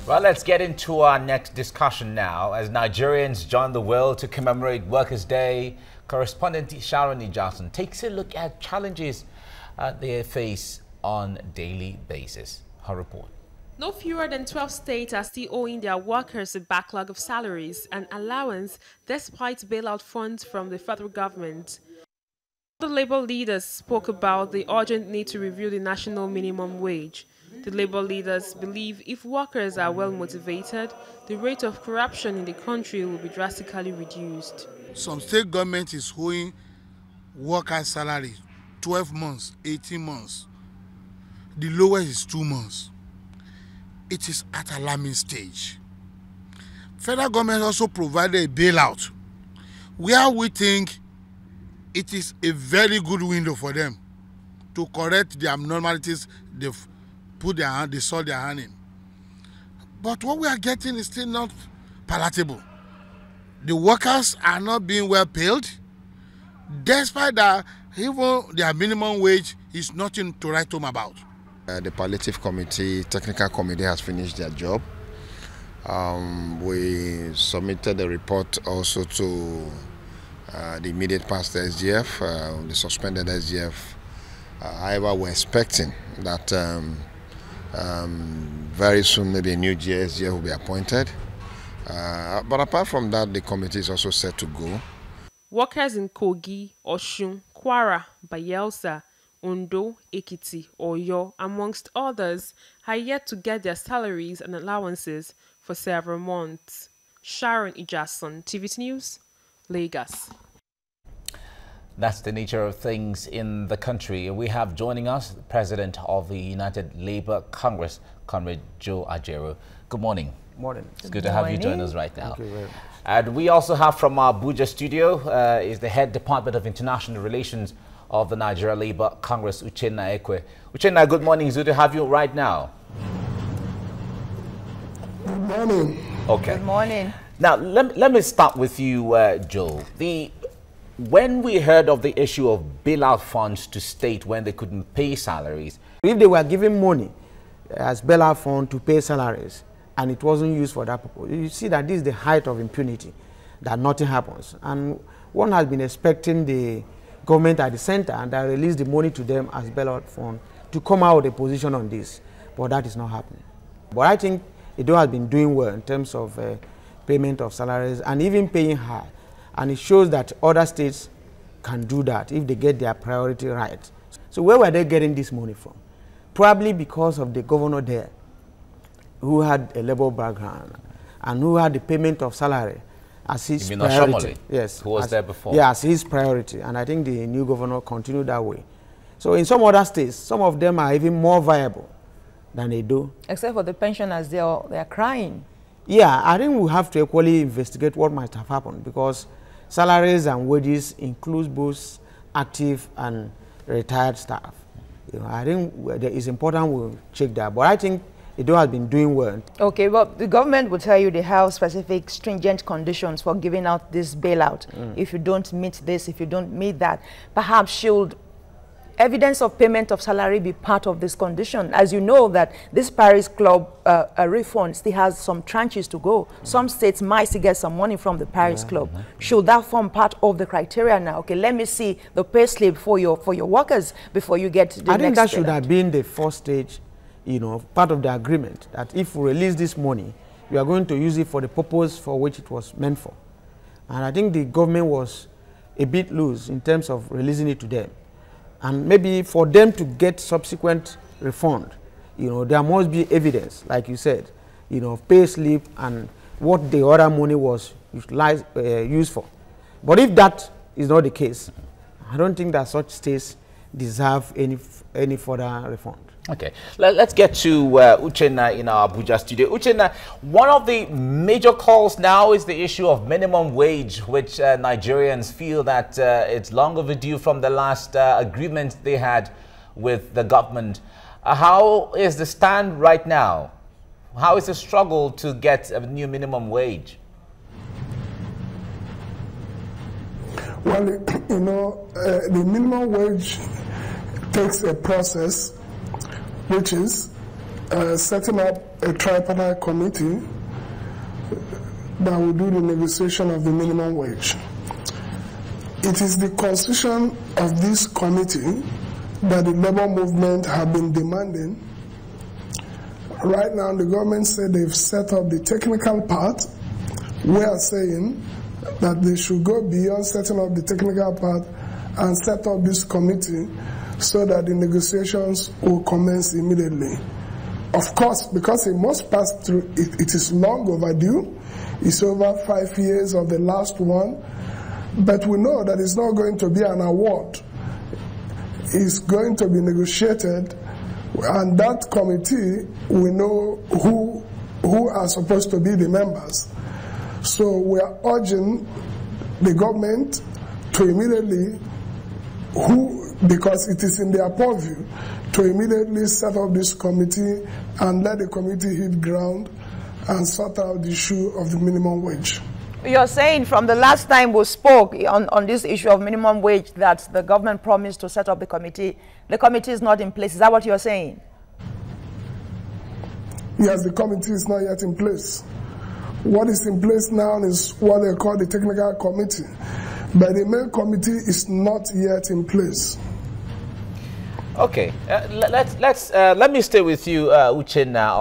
Well, let's get into our next discussion now. As Nigerians join the world to commemorate Workers' Day, correspondent Sharon Ijason takes a look at challenges they face on a daily basis. Her report. No fewer than 12 states are still owing their workers a backlog of salaries and allowance despite bailout funds from the federal government. The labor leaders spoke about the urgent need to review the national minimum wage. The labor leaders believe if workers are well motivated, the rate of corruption in the country will be drastically reduced. Some state government is owing workers' salary 12 months, 18 months. The lowest is 2 months. It is at alarming stage. Federal government also provided a bailout where we think it is a very good window for them to correct the abnormalities they've they saw their hand in. But what we are getting is still not palatable. The workers are not being well paid, despite that even their minimum wage is nothing to write home about. The palliative committee, technical committee has finished their job. We submitted the report also to the immediate past SGF, the suspended SGF. However, we're expecting that very soon maybe a new SGF will be appointed. But apart from that, the committee is also set to go. Workers in Kogi, Osun, Kwara, Bayelsa, Ondo, Ekiti, Oyo, amongst others, are yet to get their salaries and allowances for several months. Sharon Ijason, TVT News, Lagos. That's the nature of things in the country. We have joining us the President of the United Labour Congress, Comrade Joe Ajaero. Good morning. Morning. It's good to have you join us right now. Thank you very much. And we also have from our Abuja studio is the Head Department of International Relations of the Nigeria Labour Congress, Uchenna Ekwe. Uchenna, good morning. It's good to have you right now. Good morning. Okay. Good morning. Now, let me start with you, Joe. When we heard of the issue of bailout funds to state when they couldn't pay salaries. If they were giving money as bailout fund to pay salaries and it wasn't used for that purpose, you see that this is the height of impunity, that nothing happens. And one has been expecting the government at the center and that release the money to them as bailout fund to come out with a position on this, but that is not happening. But I think Edo has been doing well in terms of payment of salaries and even paying high. And it shows that other states can do that if they get their priority right. So where were they getting this money from? Probably because of the governor there, who had a labor background and who had the payment of salary as his priority. Yes, who was there before? Yeah, as his priority. And I think the new governor continued that way. So in some other states, some of them are even more viable than they do. Except for the pensioners, they are crying. Yeah, I think we have to equally investigate what might have happened because salaries and wages include both active and retired staff. You know, I think it's important we check that. But I think Edo has been doing well. Okay, well, the government will tell you they have specific stringent conditions for giving out this bailout. If you don't meet this, if you don't meet that, perhaps should evidence of payment of salary be part of this condition? As you know that this Paris Club refund still has some tranches to go. Some states might still get some money from the Paris Club. Should that form part of the criteria now? Okay, let me see the pay slip for your workers before you get to the next I think that should bailout. have been the first stage, you know, part of the agreement, that if we release this money, we are going to use it for the purpose for which it was meant for. And I think the government was a bit loose in terms of releasing it to them. And maybe for them to get subsequent refund, you know, there must be evidence, like you said, you know, pay slip and what the other money was used for. But if that is not the case, I don't think that such states deserve any further refund. Okay, let's get to Uchenna in our Abuja studio. Uchenna, one of the major calls now is the issue of minimum wage, which Nigerians feel that it's long overdue from the last agreement they had with the government. How is the stand right now? How is the struggle to get a new minimum wage? Well, you know, the minimum wage takes a process which is setting up a tripartite committee that will do the negotiation of the minimum wage. It is the constitution of this committee that the labor movement have been demanding. Right now, the government said they've set up the technical part. We are saying that they should go beyond setting up the technical part and set up this committee so that the negotiations will commence immediately. Of course, because it must pass through, it is long overdue. It's over 5 years of the last one. But we know that it's not going to be an award. It's going to be negotiated, and that committee, we know who are supposed to be the members. So we are urging the government to immediately, because it is in their purview, to immediately set up this committee and let the committee hit ground and sort out the issue of the minimum wage. You're saying from the last time we spoke on this issue of minimum wage that the government promised to set up the committee. The committee is not in place. Is that what you're saying? Yes, the committee is not yet in place. What is in place now is what they call the technical committee. But the main committee is not yet in place. Okay, let me stay with you, Uchenna,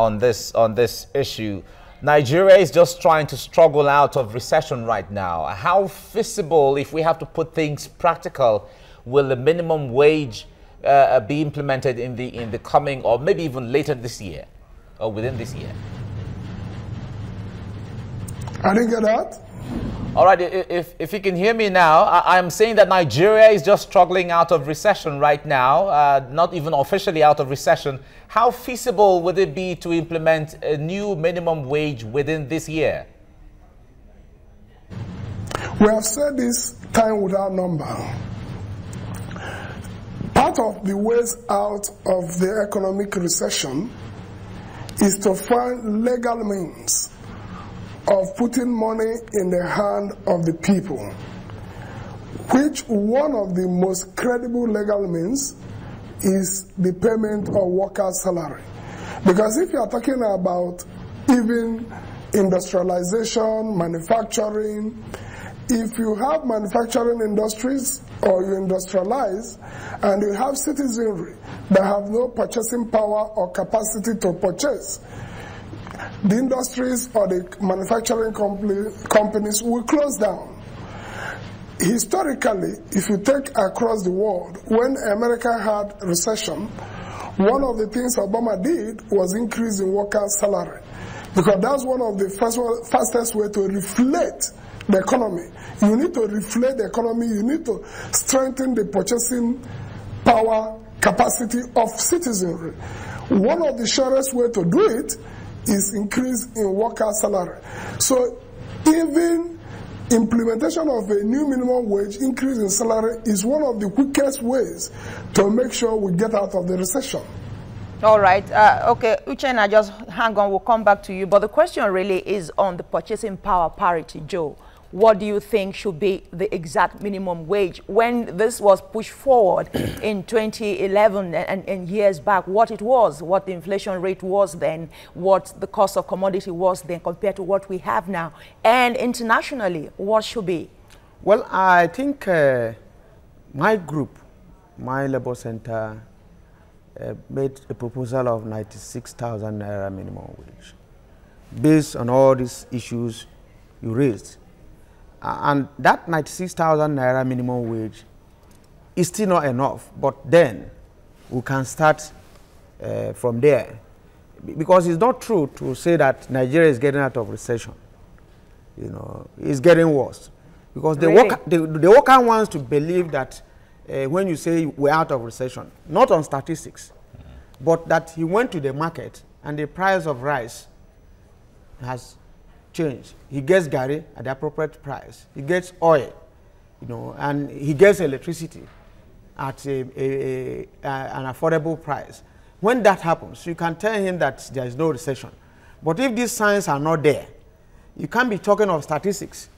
on this issue. Nigeria is just trying to struggle out of recession right now. How feasible, if we have to put things practical, will the minimum wage be implemented in the coming, or maybe even later this year, or within this year? I didn't get that. All right, if you can hear me now, I'm saying that Nigeria is just struggling out of recession right now, not even officially out of recession. How feasible would it be to implement a new minimum wage within this year? We have said this time without number. Part of the ways out of the economic recession is to find legal means of putting money in the hand of the people, which one of the most credible legal means is the payment of workers' salary. Because if you are talking about even industrialization, manufacturing, if you have manufacturing industries or you industrialize and you have citizenry that have no purchasing power or capacity to purchase, the industries or the manufacturing companies will close down. Historically, if you take across the world, when America had recession, one of the things Obama did was increase in workers' salary, because that's one of the fastest way to reflate the economy. You need to reflate the economy. You need to strengthen the purchasing power capacity of citizenry. One of the surest way to do it is increase in worker salary. So even implementation of a new minimum wage, increase in salary, is one of the quickest ways to make sure we get out of the recession. All right. Okay, Uchenna, just hang on. We'll come back to you. But the question really is on the purchasing power parity, Joe. What do you think should be the exact minimum wage? When this was pushed forward in 2011 and years back, what it was, what the inflation rate was then, what the cost of commodity was then compared to what we have now, and internationally, what should be? Well, I think my group, my Labour Center, made a proposal of 96,000 naira minimum wage, based on all these issues you raised. And that 96,000 naira minimum wage is still not enough, but then we can start from there. Because it's not true to say that Nigeria is getting out of recession. You know, it's getting worse. Because Really? the worker wants to believe that when you say we're out of recession, not on statistics, but that he went to the market and the price of rice has changed. He gets garri at the appropriate price. He gets oil, you know, and he gets electricity at an affordable price. When that happens, you can tell him that there is no recession. But if these signs are not there, you can't be talking of statistics,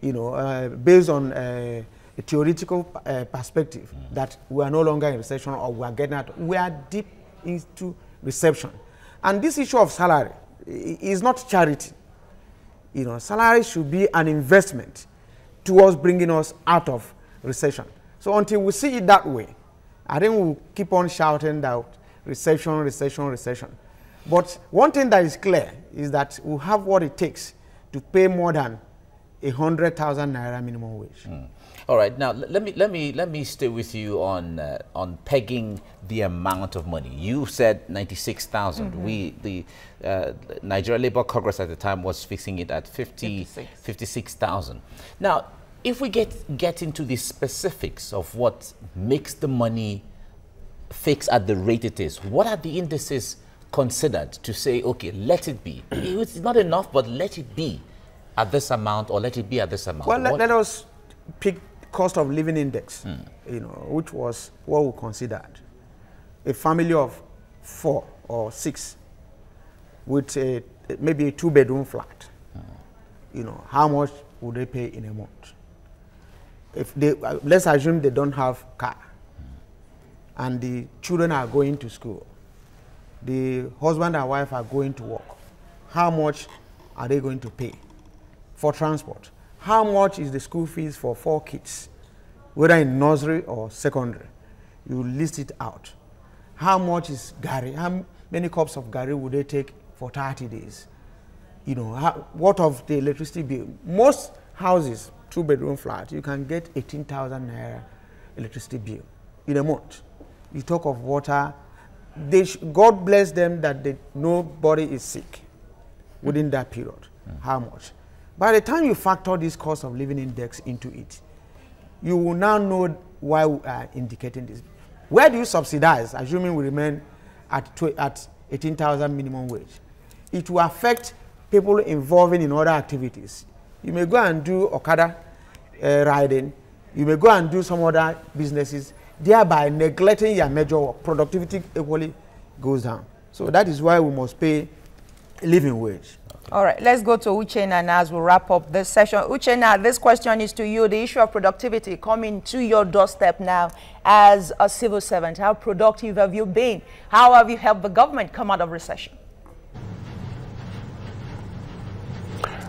you know, based on a theoretical perspective that we are no longer in recession or we are getting out. We are deep into recession. And this issue of salary is not charity. You know, salary should be an investment towards bringing us out of recession. So until we see it that way, I think we'll keep on shouting that recession, recession, recession. But one thing that is clear is that we have what it takes to pay more than 100,000 naira minimum wage. All right, now let me stay with you on pegging the amount of money. You said 96,000. The Nigeria Labour Congress at the time was fixing it at 56,000. Now, if we get into the specifics of what makes the money fixed at the rate it is, what are the indices considered to say, okay, let it be? It's not enough, but let it be at this amount, or let it be at this amount. Well, let us pick cost of living index, you know, which was what we considered. A family of 4 or 6 with maybe a 2-bedroom flat, you know, how much would they pay in a month? If they, let's assume they don't have car, and the children are going to school, the husband and wife are going to work, how much are they going to pay for transport? How much is the school fees for 4 kids, whether in nursery or secondary? You list it out. How much is Gary? How many cups of Gary would they take for 30 days? You know, what of the electricity bill? Most houses, 2-bedroom flat, you can get 18,000 naira electricity bill in a month. You talk of water. God bless them that nobody is sick within that period. How much? By the time you factor this cost of living index into it, you will now know why we are indicating this. Where do you subsidize, assuming we remain at 18,000 minimum wage? It will affect people involving in other activities. You may go and do Okada riding. You may go and do some other businesses, thereby neglecting your major work. Productivity equally goes down. So that is why we must pay a living wage. All right, let's go to Uchenna now as we wrap up this session. Uchenna, this question is to you. The issue of productivity coming to your doorstep now as a civil servant. How productive have you been? How have you helped the government come out of recession?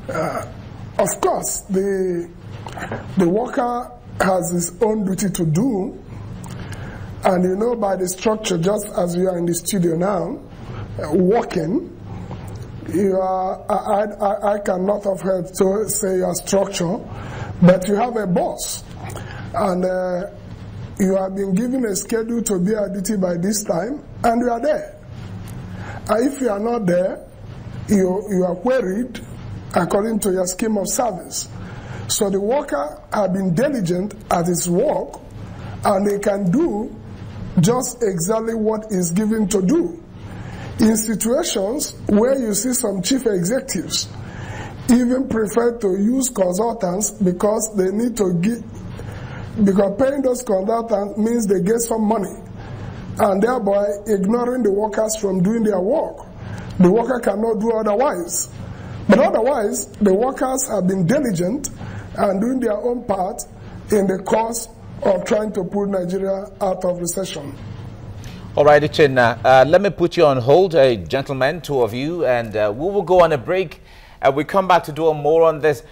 Of course, the worker has his own duty to do. And you know, by the structure, just as we are in the studio now, working, you are, I cannot have heard to say your structure, but you have a boss, and you have been given a schedule to be at duty by this time, and you are there. And if you are not there, you are queried according to your scheme of service. So the worker has been diligent at his work, and they can do just exactly what is given to do. In situations where you see some chief executives even prefer to use consultants because they need to give, because paying those consultants means they get some money, and thereby ignoring the workers from doing their work. The worker cannot do otherwise. But otherwise, the workers have been diligent and doing their own part in the cause of trying to pull Nigeria out of recession. All right, Uchenna, let me put you on hold, gentlemen, 2 of you, and we will go on a break, and we come back to do more on this.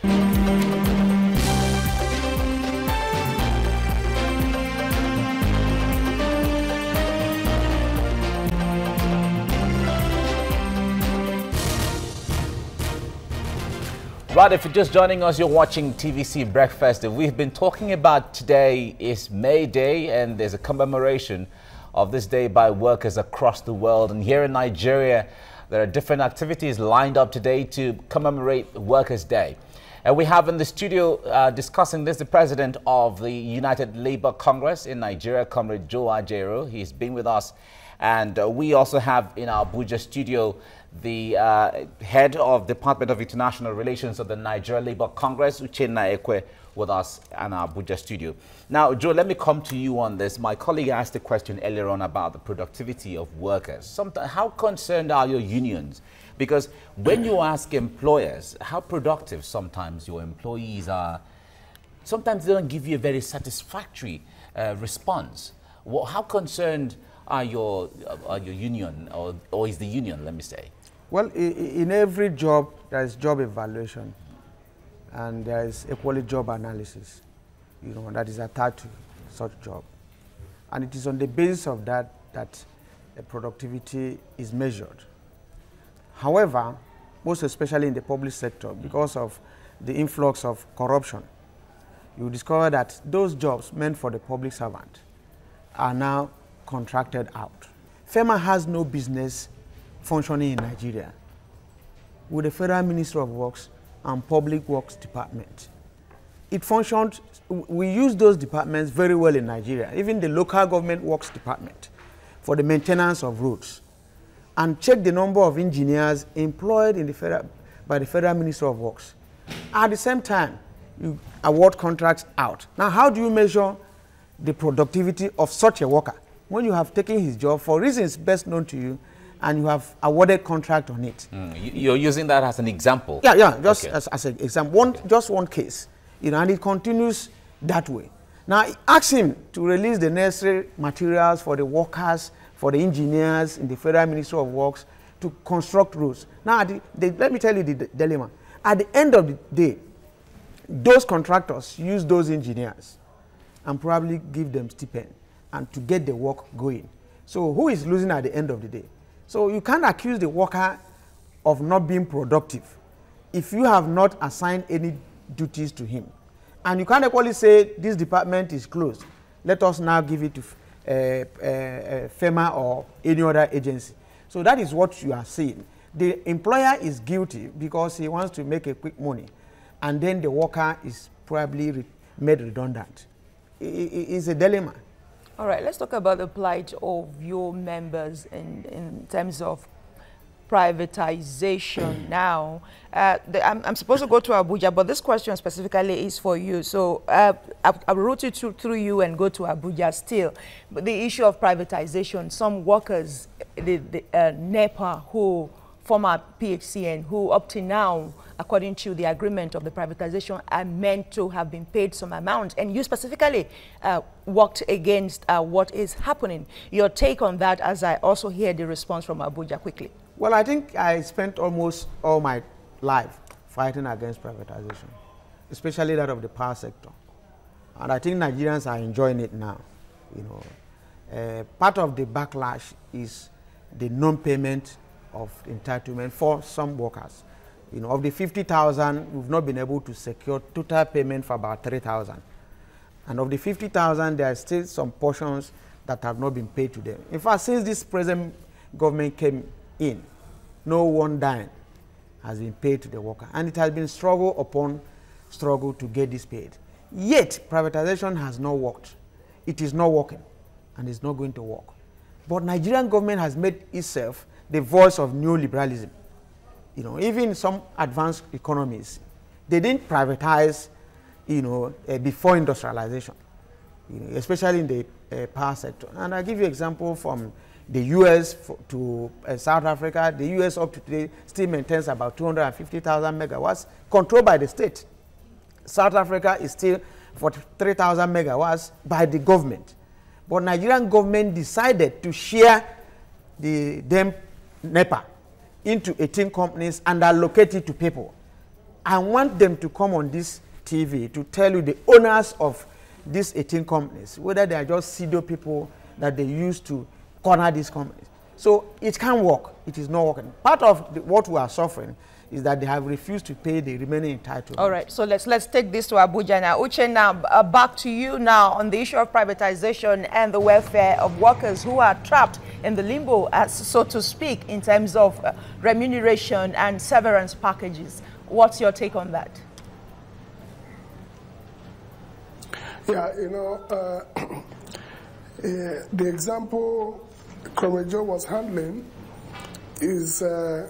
Right, if you're just joining us, you're watching TVC Breakfast. We've been talking about today is May Day, and there's a commemoration of this day by workers across the world. And here in Nigeria, there are different activities lined up today to commemorate Workers' Day. And we have in the studio discussing this the president of the United Labour Congress in Nigeria, Comrade Joe Ajaero. He's been with us. And we also have in our Abuja studio the head of Department of International Relations of the Nigeria Labour Congress, Uchenna Ekwe, with us in our Abuja studio. Now, Joe, let me come to you on this. My colleague asked a question earlier on about the productivity of workers. How concerned are your unions? Because when you ask employers how productive sometimes your employees are, sometimes they don't give you a very satisfactory response. How concerned are your union, or is the union, let me say? Well, in every job, there is job evaluation, and there is equally job analysis, that is attached to such job. And it is on the basis of that the productivity is measured. However, most especially in the public sector, because of the influx of corruption, you discover that those jobs meant for the public servant are now contracted out. FEMA has no business functioning in Nigeria with the Federal Ministry of Works and Public Works Department. It functioned, we use those departments very well in Nigeria, even the local government works department for the maintenance of roads. And check the number of engineers employed in by the Federal Ministry of Works. At the same time, you award contracts out. Now, how do you measure the productivity of such a worker when you have taken his job for reasons best known to you and you have awarded contract on it? You're using that as an example? Yeah, just okay. as an example, just one case, and it continues that way. Now, ask him to release the necessary materials for the workers, for the engineers in the Federal Ministry of Works to construct roads. Now, let me tell you the dilemma. At the end of the day, those contractors use those engineers and probably give them stipend and to get the work going. So who is losing at the end of the day? So you can't accuse the worker of not being productive if you have not assigned any duties to him. And you can't equally say this department is closed. Let us now give it to FEMA or any other agency. So that is what you are saying. The employer is guilty because he wants to make a quick money, and then the worker is probably made redundant. It's a dilemma. All right, let's talk about the plight of your members in terms of privatization now. I'm supposed to go to Abuja, but this question specifically is for you. So I'll route it through you and go to Abuja still. But the issue of privatization, some workers, the NEPA, who former PHCN, who up to now, according to the agreement of the privatization, are meant to have been paid some amount. And you specifically worked against what is happening. Your take on that, as I also hear the response from Abuja quickly. Well, I think I spent almost all my life fighting against privatization, especially that of the power sector. And I think Nigerians are enjoying it now. Part of the backlash is the non-payment of entitlement for some workers. Of the 50,000, we've not been able to secure total payment for about 3,000. And of the 50,000, there are still some portions that have not been paid to them. In fact, since this present government came in, no one dime has been paid to the worker. And it has been struggle upon struggle to get this paid. Yet, privatization has not worked. It is not working, and it's not going to work. But Nigerian government has made itself the voice of neoliberalism. Even some advanced economies, they didn't privatize, before industrialization, especially in the power sector. And I'll give you an example from the U.S. to South Africa. The U.S. up to today still maintains about 250,000 megawatts controlled by the state. South Africa is still 43,000 megawatts by the government. But Nigerian government decided to share the NEPA into 18 companies and allocate it to people. I want them to come on this TV to tell you the owners of these 18 companies, whether they are just pseudo people that they use to corner these companies. So it can work. It is not working. Part of what we are suffering is that they have refused to pay the remaining entitlement. All right, so let's take this to Abuja now. Uche, now back to you now on the issue of privatization and the welfare of workers who are trapped in the limbo, so to speak, in terms of remuneration and severance packages. What's your take on that? Yeah, the example Komejo was handling is a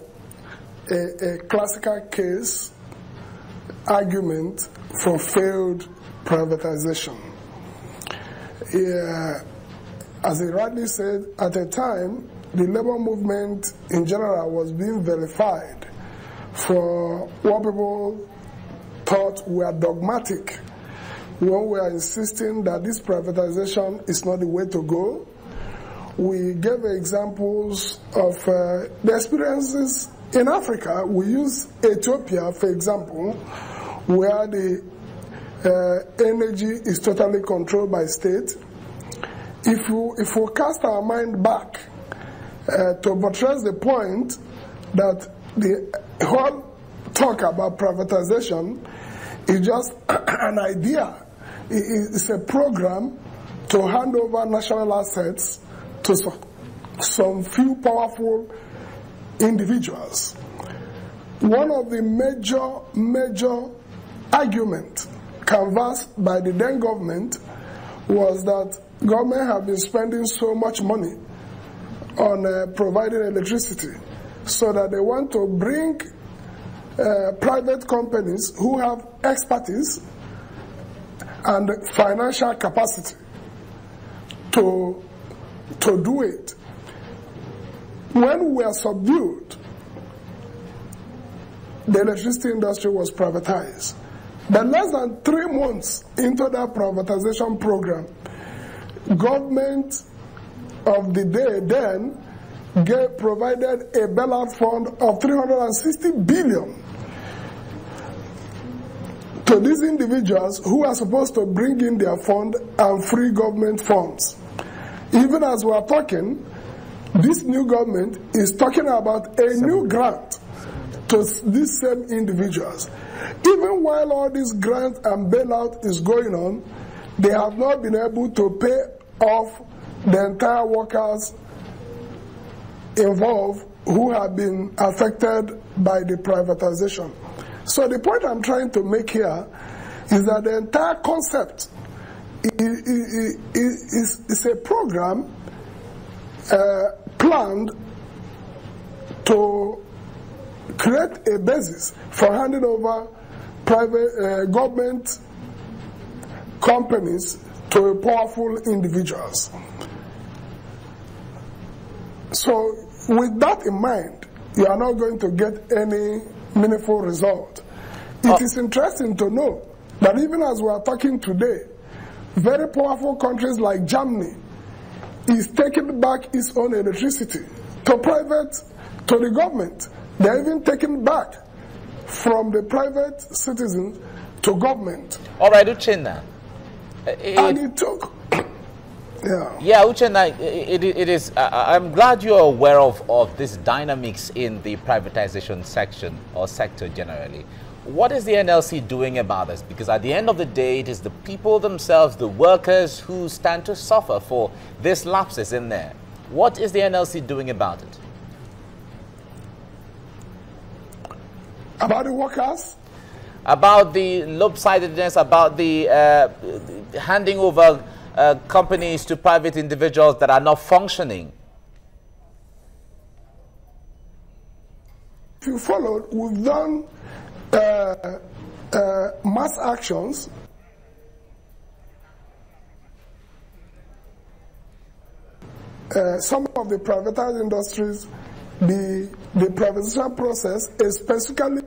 classical case argument for failed privatization. As he rightly said, at the time, the labor movement in general was being vilified for what people thought were dogmatic when we are insisting that this privatization is not the way to go, we gave examples of the experiences in Africa. We use Ethiopia, for example, where the energy is totally controlled by state. If we cast our mind back to buttress the point that the whole talk about privatization is just an idea, it's a program to hand over national assets to some few powerful individuals. One of the major arguments canvassed by the then government was that government have been spending so much money on providing electricity, so that they want to bring private companies who have expertise and financial capacity to do it. When we were subdued, the electricity industry was privatized. But less than 3 months into that privatization program, government of the day then provided a bailout fund of 360 billion to these individuals who are supposed to bring in their fund and free government funds. Even as we are talking, this new government is talking about a new grant to these same individuals. Even while all this grant and bailout is going on, they have not been able to pay off the entire workers involved who have been affected by the privatization. So the point I'm trying to make here is that the entire concept is a program planned to create a basis for handing over private government companies to powerful individuals. So with that in mind, you are not going to get any meaningful result. It is interesting to know that even as we are talking today, very powerful countries like Germany is taking back its own electricity to the government. They're even taking back from the private citizens to government. All right, Uchenna. And it took... Yeah, Uchenna, it is. I'm glad you're aware of these dynamics in the privatization section or sector generally. What is the NLC doing about this? Because at the end of the day, it is the people themselves, the workers, who stand to suffer for these lapses in there. What is the NLC doing about it? About the workers? About the lopsidedness, about the handing over companies to private individuals that are not functioning. If you followed, we've done mass actions some of the privatized industries, the privatization process is specifically.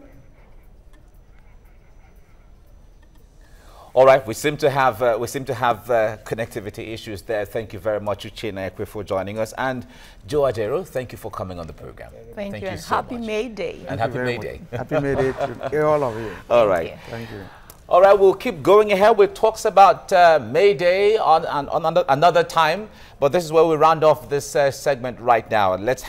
All right, we seem to have connectivity issues there. Thank you very much, Uchenna Ekwe, for joining us, and Joe Ajero, thank you for coming on the program. Thank you, and so happy much. May Day. And happy May Day. Happy May Day to all of you. All right. Thank you. All right, we'll keep going ahead with talks about May Day on another time, but this is where we round off this segment right now. Let's